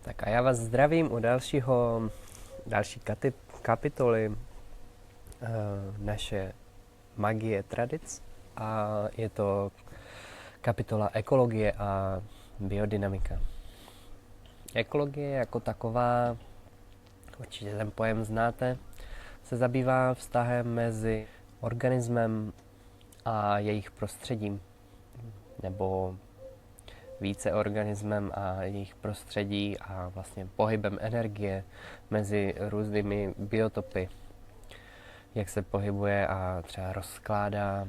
Tak a já vás zdravím u další kapitoly naše magie tradic a je to kapitola ekologie a biodynamika. Ekologie jako taková, určitě ten pojem znáte, se zabývá vztahem mezi organismem a jejich prostředím, nebo více organismem a jejich prostředí a vlastně pohybem energie mezi různými biotopy, jak se pohybuje a třeba rozkládá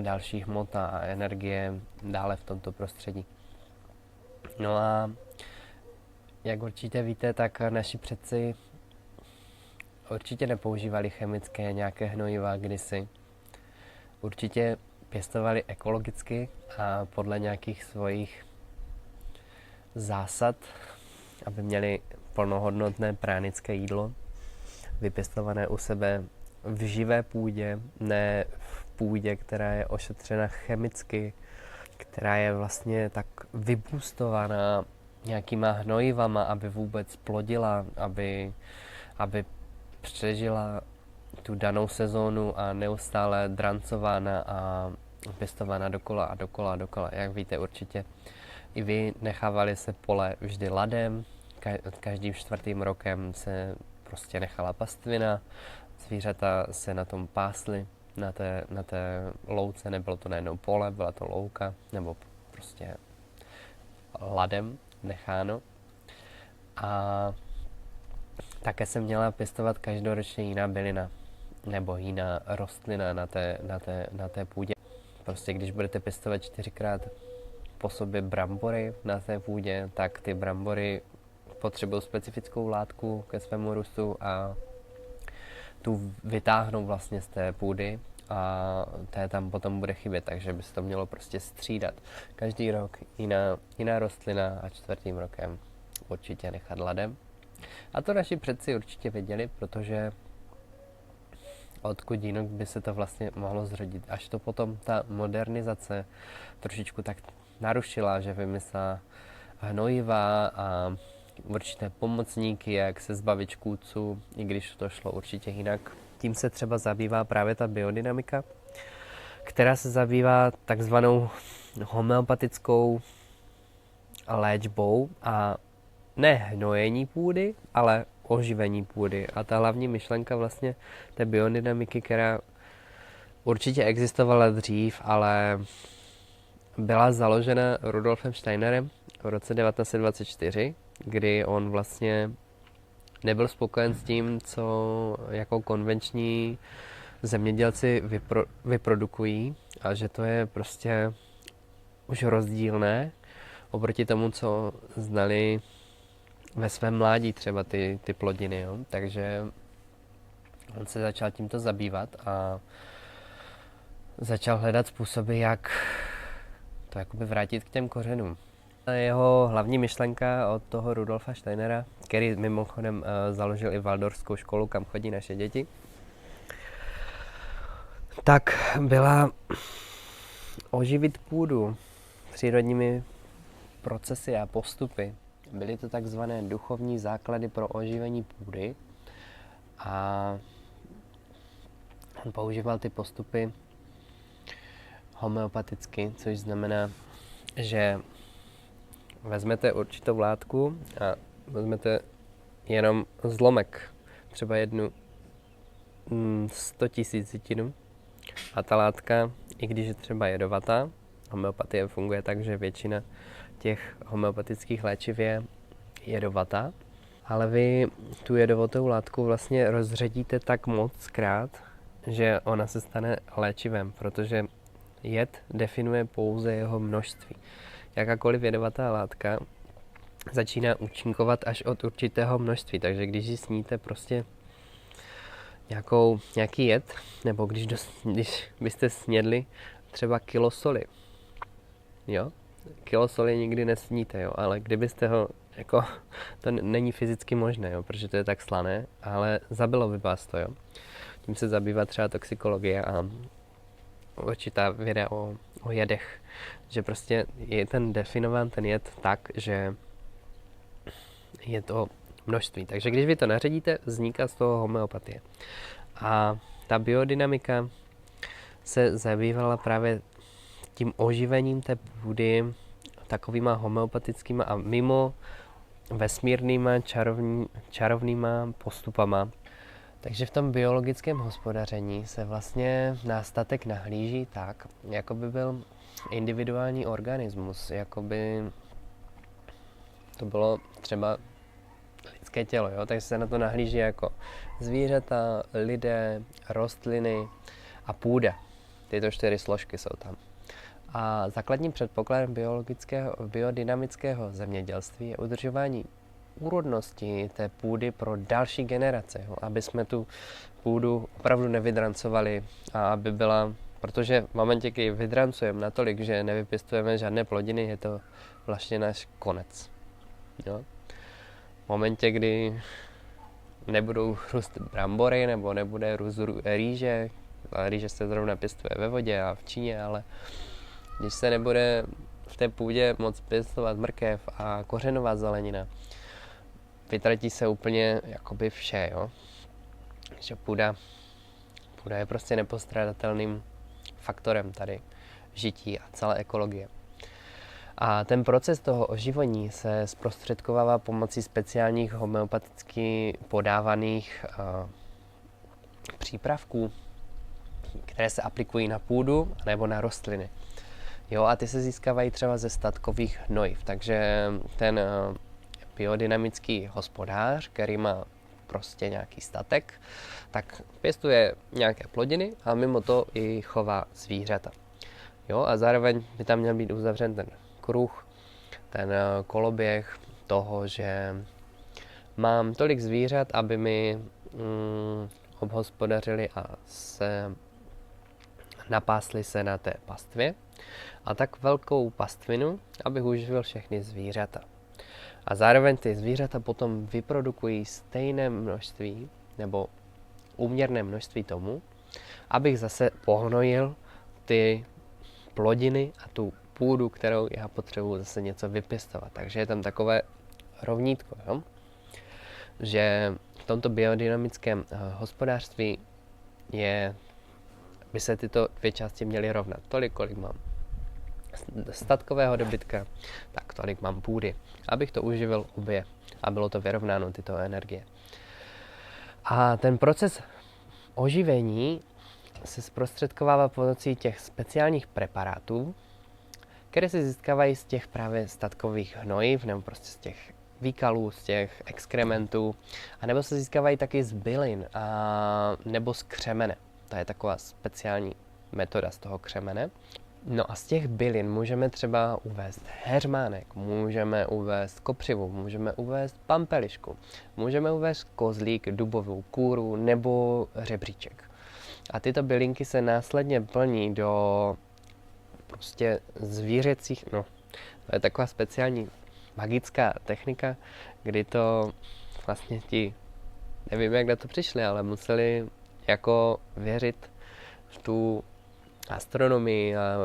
další hmota a energie dále v tomto prostředí. No a jak určitě víte, tak naši předci určitě nepoužívali chemické nějaké hnojiva kdysi. Určitě pěstovali ekologicky a podle nějakých svých zásad, aby měli plnohodnotné pránické jídlo, vypěstované u sebe v živé půdě, ne v půdě, která je ošetřena chemicky, která je vlastně tak vybůstovaná nějakýma hnojivama, aby vůbec plodila, aby přežila tu danou sezónu a neustále drancována a pěstována dokola a dokola a dokola. Jak víte určitě, i vy nechávali se pole vždy ladem, každým 4. rokem se prostě nechala pastvina, zvířata se na tom pásly, na té louce, nebylo to najednou pole, byla to louka, nebo prostě ladem necháno. A také se měla pěstovat každoročně jiná bylina, nebo jiná rostlina na té půdě. Prostě když budete pěstovat 4krát po sobě brambory na té půdě, tak ty brambory potřebují specifickou látku ke svému růstu a tu vytáhnou vlastně z té půdy a té tam potom bude chybět, takže by se to mělo prostě střídat. Každý rok jiná rostlina a 4. rokem určitě nechat ladem. A to naši předci určitě věděli, protože odkud jinak by se to vlastně mohlo zrodit. Až to potom ta modernizace trošičku tak narušila, že vymyslela hnojiva a určité pomocníky, jak se zbavit škůdců, i když to šlo určitě jinak. Tím se třeba zabývá právě ta biodynamika, která se zabývá takzvanou homeopatickou léčbou a ne hnojení půdy, ale oživení půdy. A ta hlavní myšlenka vlastně té biodynamiky, která určitě existovala dřív, ale byla založena Rudolfem Steinerem v roce 1924, kdy on vlastně nebyl spokojen s tím, co jako konvenční zemědělci vyprodukují a že to je prostě už rozdílné oproti tomu, co znali ve svém mládí třeba ty plodiny. Jo? Takže on se začal tímto zabývat a začal hledat způsoby, jak to jakoby vrátit k těm kořenům. Jeho hlavní myšlenka od toho Rudolfa Steinera, který mimochodem založil i Waldorfskou školu, kam chodí naše děti, tak byla oživit půdu přírodními procesy a postupy. Byly to takzvané duchovní základy pro oživení půdy a on používal ty postupy homeopaticky, což znamená, že vezmete určitou látku a vezmete jenom zlomek, třeba jednu 100 tisícitinu a ta látka, i když je třeba jedovatá, homeopatie funguje tak, že většina těch homeopatických léčiv je jedovatá, ale vy tu jedovatou látku vlastně rozředíte tak mockrát, že ona se stane léčivem, protože jed definuje pouze jeho množství. Jakákoliv jedovatá látka začíná účinkovat až od určitého množství, takže když ji sníte prostě nějaký jed, nebo když byste snědli třeba kilo soli, jo? Kilo soli nikdy nesníte, jo? Ale kdybyste ho, jako, to není fyzicky možné, jo? Protože to je tak slané, ale zabilo by vás to, jo? Tím se zabývá třeba toxikologie a určitá věda o jedech, že prostě je ten definován ten jed tak, že je to množství. Takže když vy to naředíte, vzniká z toho homeopatie. A ta biodynamika se zabývala právě tím oživením té půdy takovýma homeopatickýma a mimo vesmírnýma čarovnýma postupama. Takže v tom biologickém hospodaření se vlastně na statek nahlíží tak, jako by byl individuální organismus, jako by to bylo třeba lidské tělo, jo? Takže se na to nahlíží jako zvířata, lidé, rostliny a půda. Tyto 4 složky jsou tam. A základním předpokladem biodynamického zemědělství je udržování úrodnosti té půdy pro další generace, jo? Aby jsme tu půdu opravdu nevydrancovali a aby byla, protože v momentě, kdy vydrancujeme natolik, že nevypěstujeme žádné plodiny, je to vlastně náš konec. Jo? V momentě, kdy nebudou růst brambory nebo nebude růst rýže, a rýže se zrovna pěstuje ve vodě a v Číně, ale když se nebude v té půdě moc pěstovat mrkev a kořenová zelenina, vytratí se úplně jakoby vše, jo. Že půda je prostě nepostradatelným faktorem tady žití a celé ekologie. A ten proces toho oživení se zprostředkovává pomocí speciálních homeopaticky podávaných přípravků, které se aplikují na půdu nebo na rostliny. Jo, a ty se získávají třeba ze statkových hnojiv. Takže ten biodynamický hospodář, který má prostě nějaký statek, tak pěstuje nějaké plodiny a mimo to i chová zvířata. Jo, a zároveň by tam měl být uzavřen ten kruh, ten koloběh toho, že mám tolik zvířat, aby mi obhospodařili a se napásli se na té pastvě, a tak velkou pastvinu, abych uživil všechny zvířata. A zároveň ty zvířata potom vyprodukují stejné množství nebo úměrné množství tomu, abych zase pohnojil ty plodiny a tu půdu, kterou já potřebuji zase něco vypěstovat. Takže je tam takové rovnítko, jo? Že v tomto biodynamickém hospodářství by se tyto 2 části měly rovnat. Tolik, kolik mám statkového dobytka, tak tolik mám půdy, abych to uživil obě a bylo to vyrovnáno, tyto energie. A ten proces oživení se zprostředkovává pomocí těch speciálních preparátů, které se získávají z těch právě statkových hnojiv, nebo prostě z těch výkalů, z těch exkrementů, anebo se získávají taky z bylin nebo z křemene. To je taková speciální metoda z toho křemene. No a z těch bylin můžeme třeba uvést heřmánek, můžeme uvést kopřivu, můžeme uvést pampelišku, můžeme uvést kozlík, dubovou kůru nebo řebříček. A tyto bylinky se následně plní do prostě zvířecích, to je taková speciální magická technika, kdy to vlastně nevím, jak na to přišli, ale museli jako věřit v tu astronomii a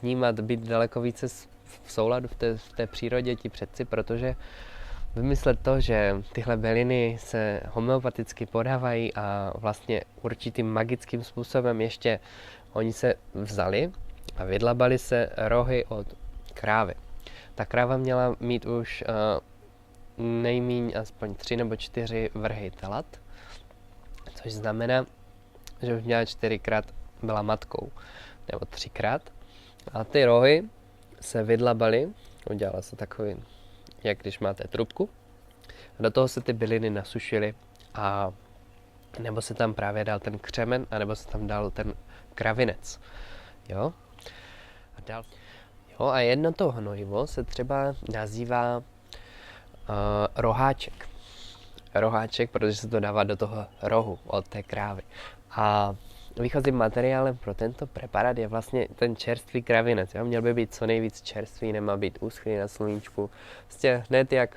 vnímat, být daleko více v souladu v té přírodě ti předci, protože vymyslet to, že tyhle byliny se homeopaticky podávají a vlastně určitým magickým způsobem ještě oni se vzali a vydlabali se rohy od krávy. Ta kráva měla mít už nejmíň aspoň 3 nebo 4 vrhy telat, což znamená, že už měla 4krát byla matkou, nebo 3krát. A ty rohy se vydlabaly, udělala se takový, jak když máte trubku. A do toho se ty byliny nasušily a nebo se tam právě dal ten křemen, anebo se tam dal ten kravinec. Jo? A jedno to hnojivo se třeba nazývá roháček. Roháček, protože se to dává do toho rohu od té krávy. A výchozím materiálem pro tento preparát je vlastně ten čerstvý kravinec. Jo? Měl by být co nejvíc čerstvý, nemá být uschlý na sluníčku. Vlastně hned jak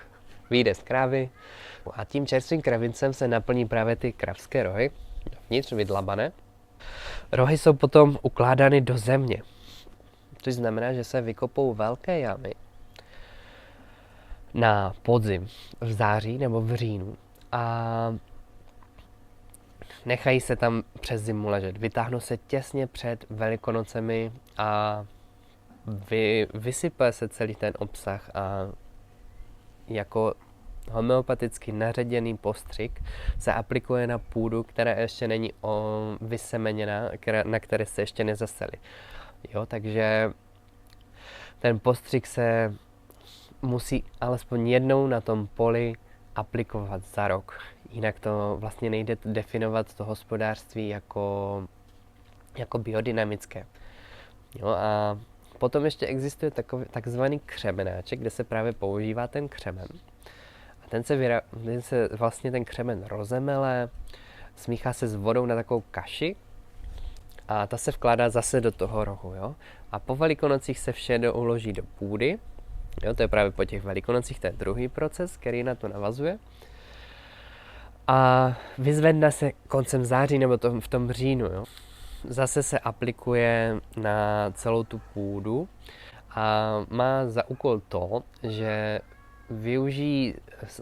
vyjde z krávy. A tím čerstvým kravincem se naplní právě ty kravské rohy, vnitř vydlabané. Rohy jsou potom ukládány do země. Což znamená, že se vykopou velké jamy na podzim, v září nebo v říjnu a nechají se tam přes zimu ležet. Vytáhnou se těsně před Velikonocemi a vysype se celý ten obsah a jako homeopaticky naředěný postřik se aplikuje na půdu, která ještě není vysemeněná, na které se ještě nezasely. Jo, takže ten postřik se musí alespoň jednou na tom poli aplikovat za rok. Jinak to vlastně nejde definovat to hospodářství jako biodynamické. Jo, a potom ještě existuje takzvaný křemenáček, kde se právě používá ten křemen. A ten křemen rozemele, smíchá se s vodou na takovou kaši a ta se vkládá zase do toho rohu. Jo? A po Velikonocích se vše uloží do půdy. Jo? To je právě po těch Velikonocích, to je druhý proces, který na to navazuje. A vyzvedne se koncem září nebo v tom říjnu. Jo? Zase se aplikuje na celou tu půdu a má za úkol to, že využijí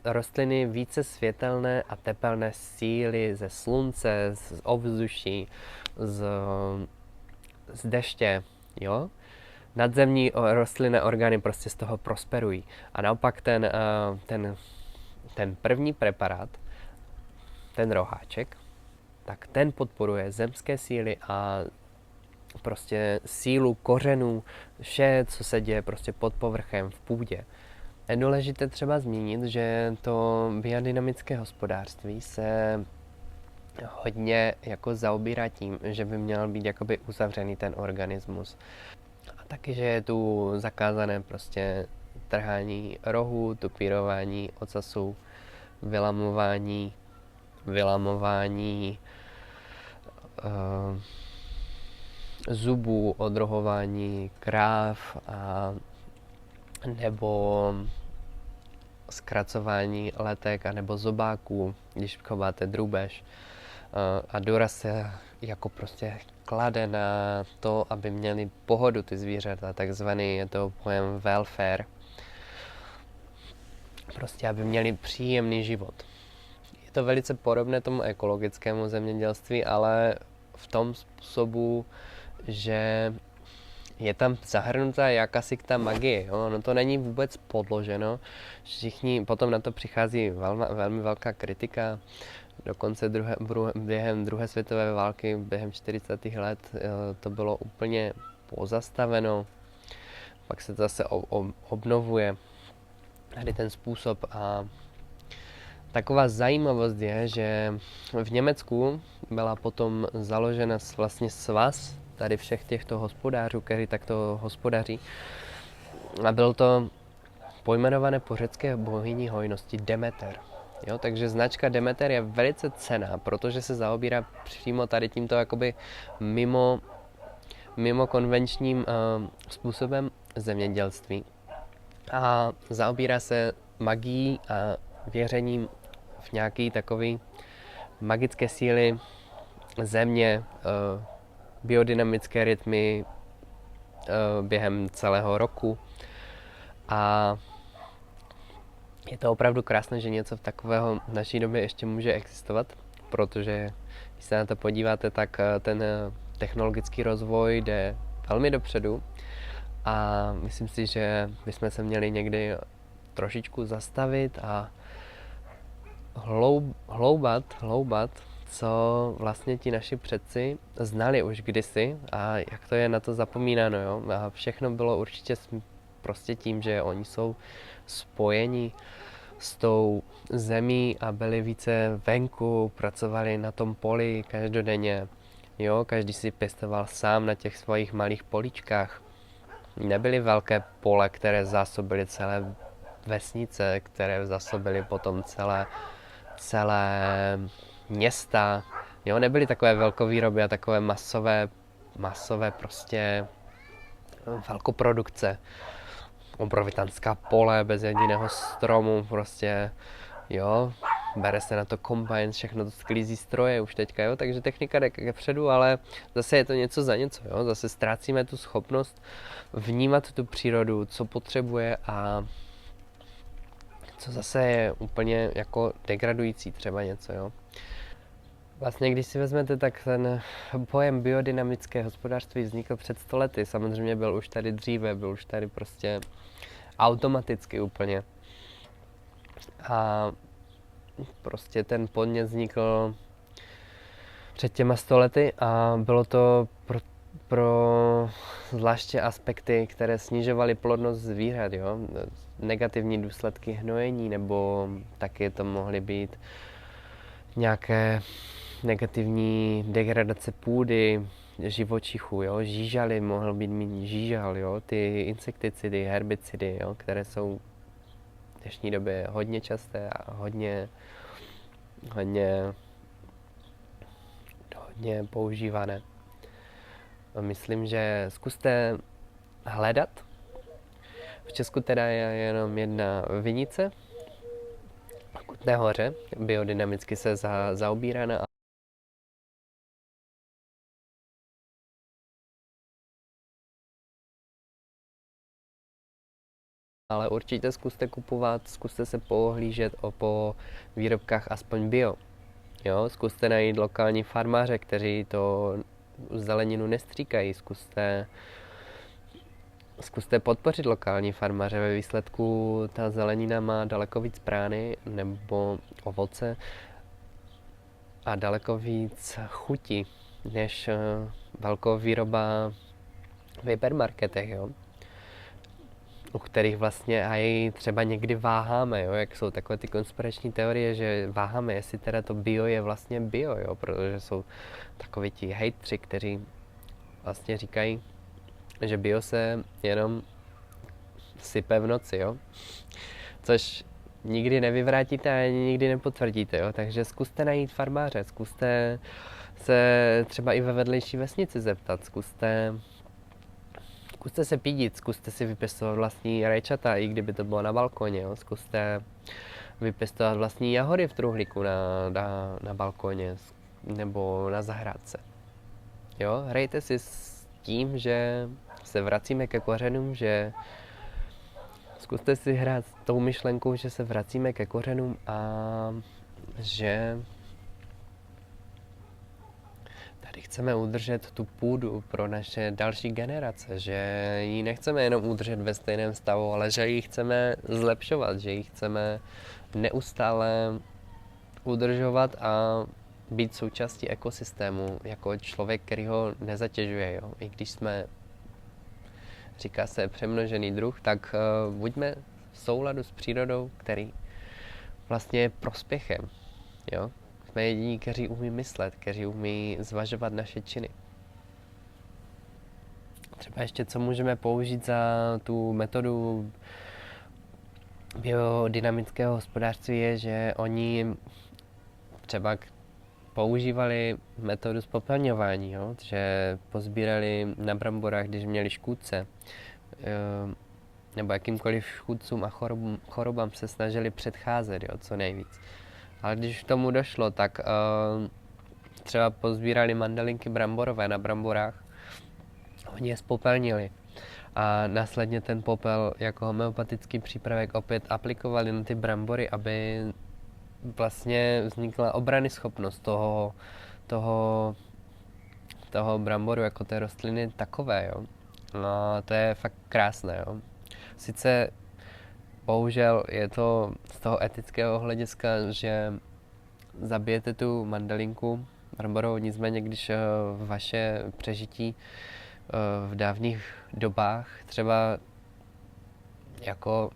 rostliny více světelné a tepelné síly ze slunce, z ovzduší, z deště, jo? Nadzemní rostlinné orgány prostě z toho prosperují. A naopak ten první preparát, ten roháček, tak ten podporuje zemské síly a prostě sílu kořenů, vše, co se děje prostě pod povrchem v půdě. Je důležité třeba zmínit, že to biodynamické hospodářství se hodně jako zaobírá tím, že by měl být jakoby uzavřený ten organismus. A taky, že je tu zakázané prostě trhání rohů, tupírování ocasů, vylamování zubů, odrohování kráv a nebo zkracování letek a nebo zobáků, když chováte drůbež. A důraz se jako prostě klade na to, aby měli pohodu ty zvířata, takzvaný je to pojem welfare. Prostě aby měli příjemný život. Je to velice podobné tomu ekologickému zemědělství, ale v tom způsobu, že je tam zahrnutá jakási ta magie, jo? No to není vůbec podloženo. Všichni, potom na to přichází velmi velká kritika. Dokonce během druhé světové války, během 40. let, to bylo úplně pozastaveno. Pak se to zase obnovuje tady ten způsob. A taková zajímavost je, že v Německu byla potom založena vlastně svaz tady všech těchto hospodářů, kteří takto hospodaří. A bylo to pojmenované po řecké bohyni hojnosti Demeter. Jo, takže značka Demeter je velice cenná, protože se zaobírá přímo tady tímto jakoby mimo konvenčním způsobem zemědělství. A zaobírá se magií a věřením v nějaký takový magické síly země, biodynamické rytmy během celého roku. A je to opravdu krásné, že něco takového v naší době ještě může existovat, protože když se na to podíváte, tak ten technologický rozvoj jde velmi dopředu a myslím si, že bychom se měli někdy trošičku zastavit a hloubat, co vlastně ti naši předci znali už kdysi a jak to je na to zapomínáno. Jo? A všechno bylo určitě prostě tím, že oni jsou spojeni s tou zemí a byli více venku, pracovali na tom poli každodenně. Jo, každý si pěstoval sám na těch svých malých políčkách. Nebyly velké pole, které zásobily celé vesnice, které zásobily potom celé města. Jo, nebyly takové velkovýroby a takové masové prostě velkoprodukce. Obrovitánská pole bez jediného stromu, prostě, jo, bere se na to kombajn, všechno to sklízí stroje už teďka, jo, takže technika jde předu, ale zase je to něco za něco, jo, zase ztrácíme tu schopnost vnímat tu přírodu, co potřebuje a co zase je úplně jako degradující třeba něco, jo. Vlastně, když si vezmete, tak ten pojem biodynamické hospodářství vznikl před 100 lety. Samozřejmě byl už tady dříve, byl už tady prostě automaticky úplně. A prostě ten podnět vznikl před těma 100 lety a bylo to pro zvláště aspekty, které snižovaly plodnost zvířat, jo? Negativní důsledky hnojení, nebo taky to mohly být nějaké negativní degradace půdy, živočichů, jo? Žížaly, mohl být mít žížal, jo? Ty insekticidy, herbicidy, jo? Které jsou v dnešní době hodně časté a hodně používané. Myslím, že zkuste hledat. V Česku teda je jenom jedna vinice v Kutné Hoře, biodynamicky se zaobírána. Ale určitě zkuste kupovat, zkuste se pohlížet po výrobkách aspoň bio. Jo? Zkuste najít lokální farmáře, kteří to zeleninu nestříkají. Zkuste podpořit lokální farmáře. Ve výsledku ta zelenina má daleko víc prány nebo ovoce a daleko víc chuti než velkovýroba v hypermarketech, jo? U kterých vlastně i třeba někdy váháme, jo? Jak jsou takové ty konspirační teorie, že váháme, jestli teda to bio je vlastně bio, jo? Protože jsou takoví ti hejtři, kteří vlastně říkají, že bio se jenom sype v noci, jo? Což nikdy nevyvrátíte a ani nikdy nepotvrdíte, jo? Takže zkuste najít farmáře, zkuste se třeba i ve vedlejší vesnici zeptat, zkuste se pídit, zkuste si vypěstovat vlastní rajčata, i kdyby to bylo na balkoně, jo? Zkuste vypěstovat vlastní jahody v truhlíku na balkoně nebo na zahrádce. Jo? Hrajte si s tím, že se vracíme ke kořenům, že zkuste si hrát s tou myšlenkou, že se vracíme ke kořenům a že tady chceme udržet tu půdu pro naše další generace, že ji nechceme jenom udržet ve stejném stavu, ale že ji chceme zlepšovat, že ji chceme neustále udržovat a být součástí ekosystému jako člověk, který ho nezatěžuje. Jo? I když jsme, říká se, přemnožený druh, tak buďme v souladu s přírodou, který vlastně je prospěchem. Jo? Jsme jediní, kteří umí myslet, kteří umí zvažovat naše činy. Třeba ještě, co můžeme použít za tu metodu biodynamického hospodářství, je, že oni třeba používali metodu zpopelňování, jo? Že pozbírali na bramborách, když měli škůdce, nebo jakýmkoliv škůdcům a chorobám se snažili předcházet, jo? Co nejvíc. Ale když k tomu došlo, tak třeba pozbírali mandelinky bramborové na bramborách, oni je spopelnili a následně ten popel jako homeopatický přípravek opět aplikovali na ty brambory, aby vlastně vznikla obranyschopnost toho bramboru jako té rostliny takové, jo. No, to je fakt krásné, jo. Sice bohužel je to z toho etického hlediska, že zabijete tu mandelinku bramborovou, nicméně když vaše přežití v dávných dobách třeba jako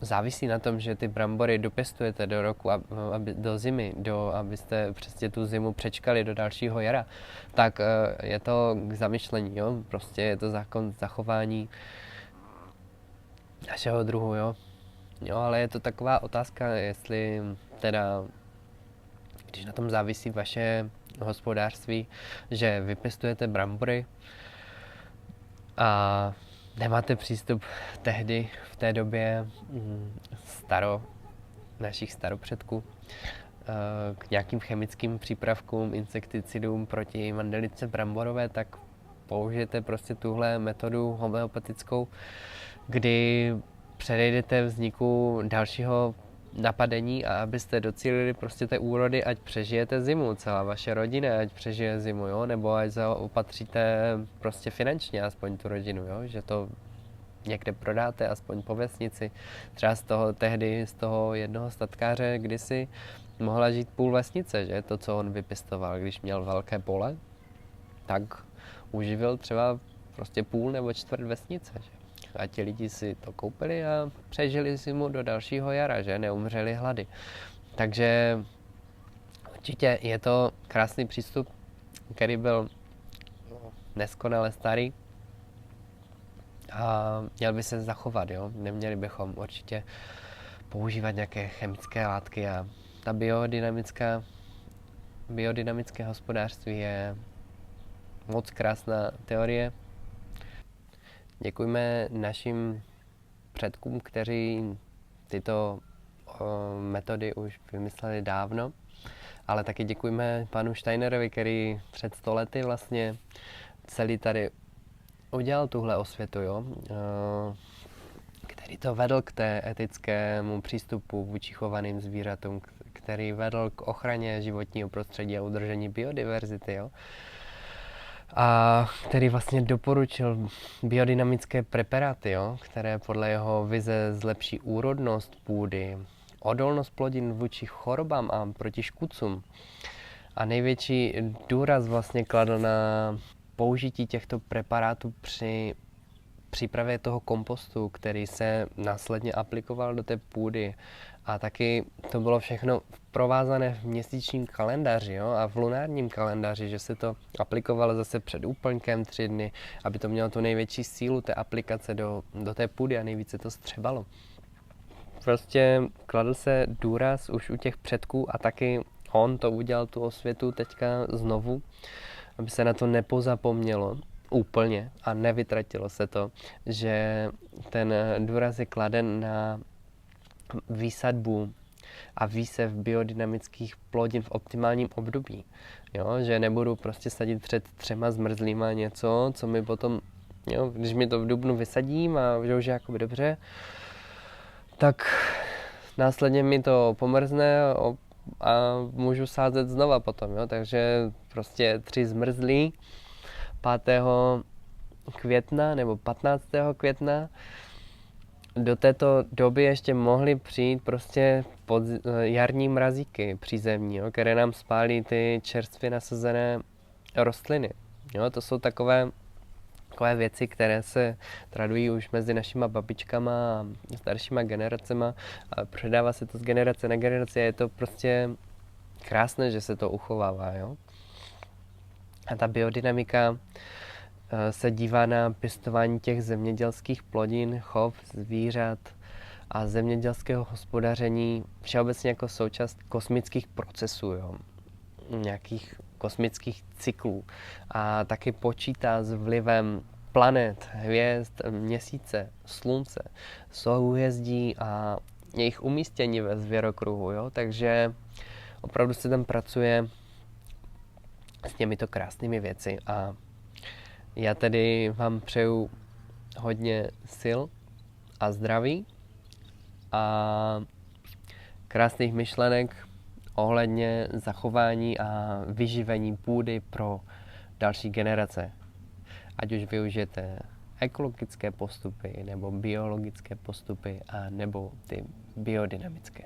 závisí na tom, že ty brambory dopěstujete do roku, do zimy, abyste přesně tu zimu přečkali do dalšího jara, tak je to k zamyšlení, jo? Prostě je to zákon zachování našeho druhu, jo? Jo, ale je to taková otázka, jestli teda, když na tom závisí vaše hospodářství, že vypěstujete brambory a nemáte přístup tehdy, v té době našich staropředků k nějakým chemickým přípravkům, insekticidům proti mandelice bramborové, tak použijete prostě tuhle metodu homeopatickou, kdy předejdete vzniku dalšího napadení a abyste docílili prostě té úrody, ať přežijete zimu, celá vaše rodina, ať přežije zimu, jo, nebo ať zaopatříte prostě finančně aspoň tu rodinu, jo, že to někde prodáte, aspoň po vesnici. Třeba tehdy z toho jednoho statkáře kdysi mohla žít půl vesnice, že, to, co on vypěstoval, když měl velké pole, tak uživil třeba prostě půl nebo čtvrt vesnice, že. A ti lidi si to koupili a přežili zimu do dalšího jara, že neumřeli hlady. Takže určitě je to krásný přístup, který byl neskonale starý a měl by se zachovat, jo. Neměli bychom určitě používat nějaké chemické látky a ta biodynamické hospodářství je moc krásná teorie. Děkujeme našim předkům, kteří tyto metody už vymysleli dávno, ale taky děkujeme panu Steinerovi, který před 100 lety vlastně celý tady udělal tuhle osvětu, jo? Který to vedl k té etickému přístupu vůči chovaným zvířatům, který vedl k ochraně životního prostředí a udržení biodiverzity, jo? A který vlastně doporučil biodynamické preparáty, jo? Které podle jeho vize zlepší úrodnost půdy, odolnost plodin vůči chorobám a proti škůdcům. A největší důraz vlastně kladl na použití těchto preparátů při přípravě toho kompostu, který se následně aplikoval do té půdy. A taky to bylo všechno provázané v měsíčním kalendáři, jo? A v lunárním kalendáři, že se to aplikovalo zase před úplňkem 3 dny, aby to mělo tu největší sílu té aplikace do té půdy a nejvíce to střebalo. Prostě kladl se důraz už u těch předků a taky on to udělal tu osvětu teďka znovu, aby se na to nepozapomnělo úplně a nevytratilo se to, že ten důraz je kladen na výsadbu a výsev biodynamických plodin v optimálním období. Jo? Že nebudu prostě sadit před 3 zmrzlýma něco, co mi potom, jo, když mi to v dubnu vysadím a že už je jakoby dobře, tak následně mi to pomrzne a můžu sázet znova potom, jo? Takže prostě 3 zmrzlí 5. května nebo 15. května. Do této doby ještě mohly přijít prostě jarní mrazíky přízemní, jo? Které nám spálí ty čerstvě nasazené rostliny. Jo? To jsou takové věci, které se tradují už mezi našima babičkama a staršíma generacema a předává se to z generace na generaci a je to prostě krásné, že se to uchovává. Jo? A ta biodynamika se dívá na pěstování těch zemědělských plodin, chov zvířat a zemědělského hospodaření všeobecně jako součást kosmických procesů, jo? Nějakých kosmických cyklů. A taky počítá s vlivem planet, hvězd, měsíce, slunce, souhvězdí a jejich umístění ve zvěrokruhu. Jo? Takže opravdu se tam pracuje s těmito krásnými věci a já tedy vám přeju hodně sil a zdraví a krásných myšlenek ohledně zachování a vyživení půdy pro další generace. Ať už využijete ekologické postupy nebo biologické postupy a nebo ty biodynamické.